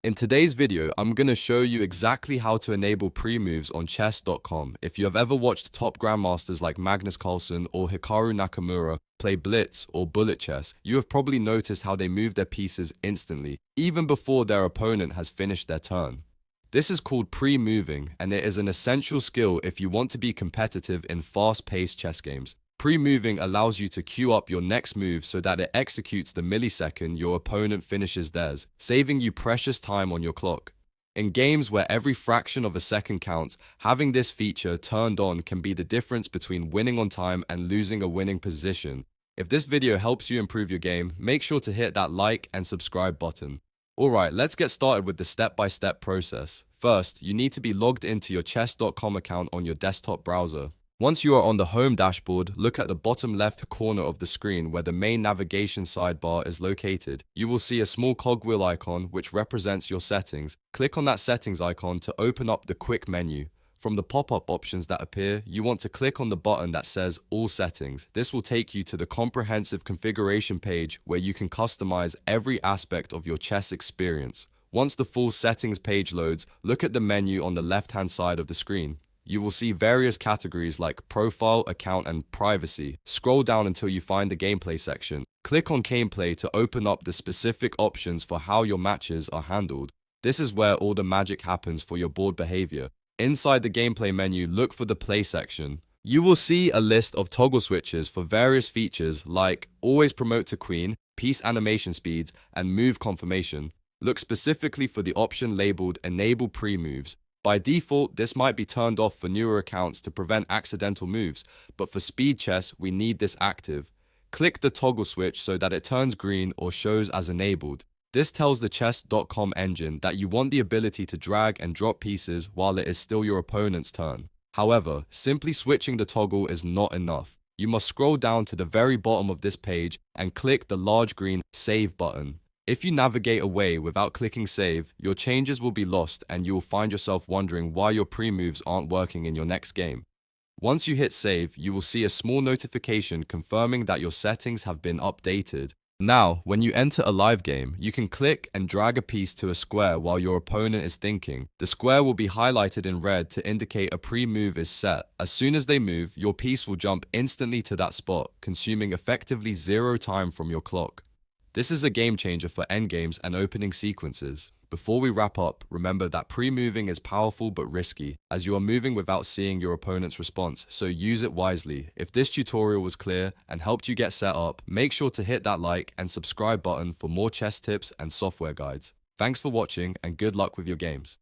In today's video, I'm going to show you exactly how to enable pre-moves on chess.com. If you have ever watched top grandmasters like Magnus Carlsen or Hikaru Nakamura play blitz or bullet chess, you have probably noticed how they move their pieces instantly, even before their opponent has finished their turn. This is called pre-moving, and it is an essential skill if you want to be competitive in fast-paced chess games. Pre-moving allows you to queue up your next move so that it executes the millisecond your opponent finishes theirs, saving you precious time on your clock. In games where every fraction of a second counts, having this feature turned on can be the difference between winning on time and losing a winning position. If this video helps you improve your game, make sure to hit that like and subscribe button. Alright, let's get started with the step-by-step process. First, you need to be logged into your chess.com account on your desktop browser. Once you are on the home dashboard, look at the bottom left corner of the screen where the main navigation sidebar is located. You will see a small cogwheel icon which represents your settings. Click on that settings icon to open up the quick menu. From the pop-up options that appear, you want to click on the button that says All Settings. This will take you to the comprehensive configuration page where you can customize every aspect of your chess experience. Once the full settings page loads, look at the menu on the left-hand side of the screen. You will see various categories like Profile, Account, and Privacy. Scroll down until you find the Gameplay section. Click on Gameplay to open up the specific options for how your matches are handled. This is where all the magic happens for your board behavior. Inside the Gameplay menu, look for the Play section. You will see a list of toggle switches for various features like Always Promote to Queen, Piece Animation Speeds, and Move Confirmation. Look specifically for the option labeled Enable Pre-Moves. By default, this might be turned off for newer accounts to prevent accidental moves, but for speed chess, we need this active. Click the toggle switch so that it turns green or shows as enabled. This tells the chess.com engine that you want the ability to drag and drop pieces while it is still your opponent's turn. However, simply switching the toggle is not enough. You must scroll down to the very bottom of this page and click the large green Save button. If you navigate away without clicking save, your changes will be lost and you will find yourself wondering why your pre-moves aren't working in your next game. Once you hit save, you will see a small notification confirming that your settings have been updated. Now, when you enter a live game, you can click and drag a piece to a square while your opponent is thinking. The square will be highlighted in red to indicate a pre-move is set. As soon as they move, your piece will jump instantly to that spot, consuming effectively 0 time from your clock. This is a game changer for endgames and opening sequences. Before we wrap up, remember that pre-moving is powerful but risky, as you are moving without seeing your opponent's response, so use it wisely. If this tutorial was clear and helped you get set up, make sure to hit that like and subscribe button for more chess tips and software guides. Thanks for watching and good luck with your games.